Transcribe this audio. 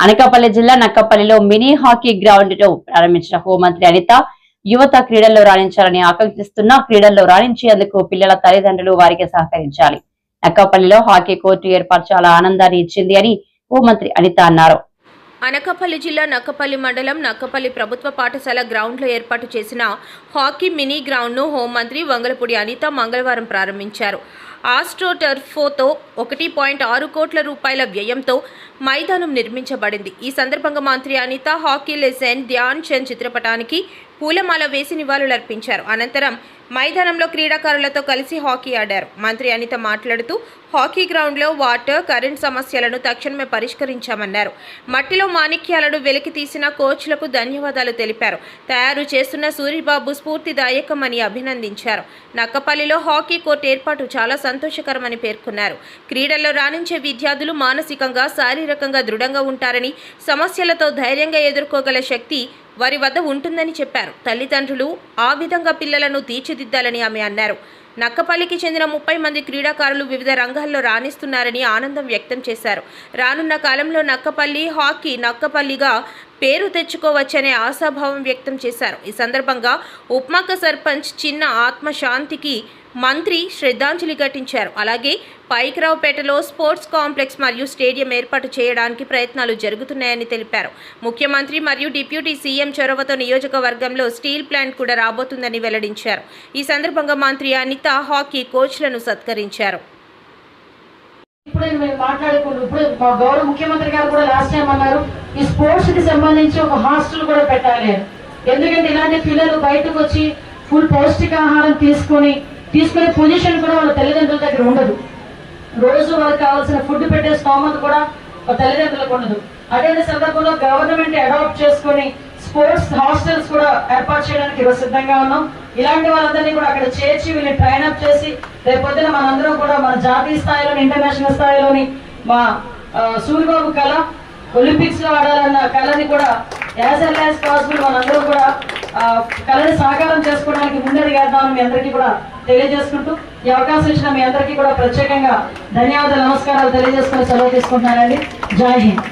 అనకాపల్లి జిల్లా నక్కపల్లిలో mini hockey ground ను ప్రారంభించిన హోంమంత్రి అనిత యువత క్రీడల్లో రాణించాలని ఆకాంక్షిస్తున్న క్రీడల్లో రాణించేందుకు పిల్లల తల్లిదండ్రులు వారికి సహకరించాలి. నక్కపల్లిలో హాకీ కోర్టు ఏర్పాటు చాలా ఆనందాన్ని ఇచ్చింది అని హోంమంత్రి అనిత అన్నారు. అనకాపల్లి జిల్లా నక్కపల్లి మండలం నక్కపల్లి ప్రభుత్వ పాఠశాల గ్రౌండ్లో ఏర్పాటు చేసిన హాకీ మినీ గ్రౌండ్ను హోంమంత్రి వంగలపూడి అనిత మంగళవారం ప్రారంభించారు. ఆస్ట్రోటర్ఫోతో 1.6 కోట్ల రూపాయల వ్యయంతో మైదానం నిర్మించబడింది. ఈ సందర్భంగా మంత్రి అనిత హాకీ లెజెండ్ ధ్యాన్ చంద్ చిత్రపటానికి పూలమాల వేసి నివాళులర్పించారు. అనంతరం మైదానంలో క్రీడాకారులతో కలిసి హాకీ ఆడారు. మంత్రి అనిత మాట్లాడుతూ హాకీ గ్రౌండ్లో వాటర్, కరెంట్ సమస్యలను తక్షణమే పరిష్కరించామన్నారు. మట్టిలో మాణిక్యాలను వెలికి తీసిన కోచ్లకు ధన్యవాదాలు తెలిపారు. తయారు చేస్తున్న సూరిబాబు స్ఫూర్తిదాయకమని అభినందించారు. నక్కపల్లిలో హాకీ కోర్టు ఏర్పాటు చాలా సంతోషకరమని పేర్కొన్నారు. క్రీడల్లో రాణించే విద్యార్థులు మానసికంగా, శారీరకంగా దృఢంగా ఉంటారని, సమస్యలతో ధైర్యంగా ఎదుర్కోగల శక్తి వారి వద్ద ఉంటుందని చెప్పారు. తల్లిదండ్రులు ఆ విధంగా పిల్లలను తీర్చిదిద్దాలని ఆమె అన్నారు. నక్కపల్లికి చెందిన 30 మంది క్రీడాకారులు వివిధ రంగాల్లో రాణిస్తున్నారని ఆనందం వ్యక్తం చేశారు. రానున్న కాలంలో నక్కపల్లిగా పేరు తెచ్చుకోవచ్చనే ఆశాభావం వ్యక్తం చేశారు. ఈ సందర్భంగా ఉప్మాక సర్పంచ్ చిన్న ఆత్మశాంతికి మంత్రి శ్రద్ధాంజలి ఘటించారు. అలాగే పైకిరావుపేటలో స్పోర్ట్స్ కాంప్లెక్స్ మరియు స్టేడియం ఏర్పాటు చేయడానికి ప్రయత్నాలు జరుగుతున్నాయని తెలిపారు. ముఖ్యమంత్రి మరియు డిప్యూటీ సీఎం చొరవతో నియోజకవర్గంలో స్టీల్ ప్లాంట్ కూడా రాబోతుందని వెల్లడించారు. ఈ సందర్భంగా మంత్రి అనిత హాకీ కోచ్లను సత్కరించారు. ఇప్పుడు మా గౌరవ ముఖ్యమంత్రి గారు కూడా లాస్ట్ టైం అన్నారు, ఈ స్పోర్ట్స్ కి సంబంధించి ఒక హాస్టల్ కూడా పెట్టాలి. ఎందుకంటే ఇలాంటి పిల్లలు బయటకు వచ్చి ఫుల్ పౌష్టికాహారం తీసుకునే పొజిషన్ కూడా వాళ్ళ తల్లిదండ్రుల దగ్గర ఉండదు. రోజు వాళ్ళకి కావాల్సిన ఫుడ్ పెట్టే స్తోమత కూడా వాళ్ళ తల్లిదండ్రులకు ఉండదు. అదే సందర్భంలో గవర్నమెంట్ అడాప్ట్ చేసుకుని స్పోర్ట్స్ హాస్టల్స్ కూడా ఏర్పాటు చేయడానికి ఈరోజు సిద్ధంగా ఉన్నాం. ఇలాంటి వాళ్ళందరినీ కూడా అక్కడ చేర్చి వీళ్ళని ట్రైన్అప్ చేసి రేపొద్దున మనందరం కూడా మన జాతీయ స్థాయిలోని, ఇంటర్నేషనల్ స్థాయిలోని మా సూరిబాబు కళ ఒలింపిక్స్ లో ఆడాలన్న కళని కూడా యాజ్ ఎల్ యాజ్ పాసిబుల్ మనందరం కూడా కళని సాకారం చేసుకోవడానికి ముందడుగేద్దామని మీ అందరికీ కూడా తెలియజేసుకుంటూ ఈ అవకాశం ఇచ్చిన మీ అందరికీ కూడా ప్రత్యేకంగా ధన్యవాదాలు, నమస్కారాలు తెలియజేసుకుని సెలవు తీసుకుంటున్నానండి. జై హింద్.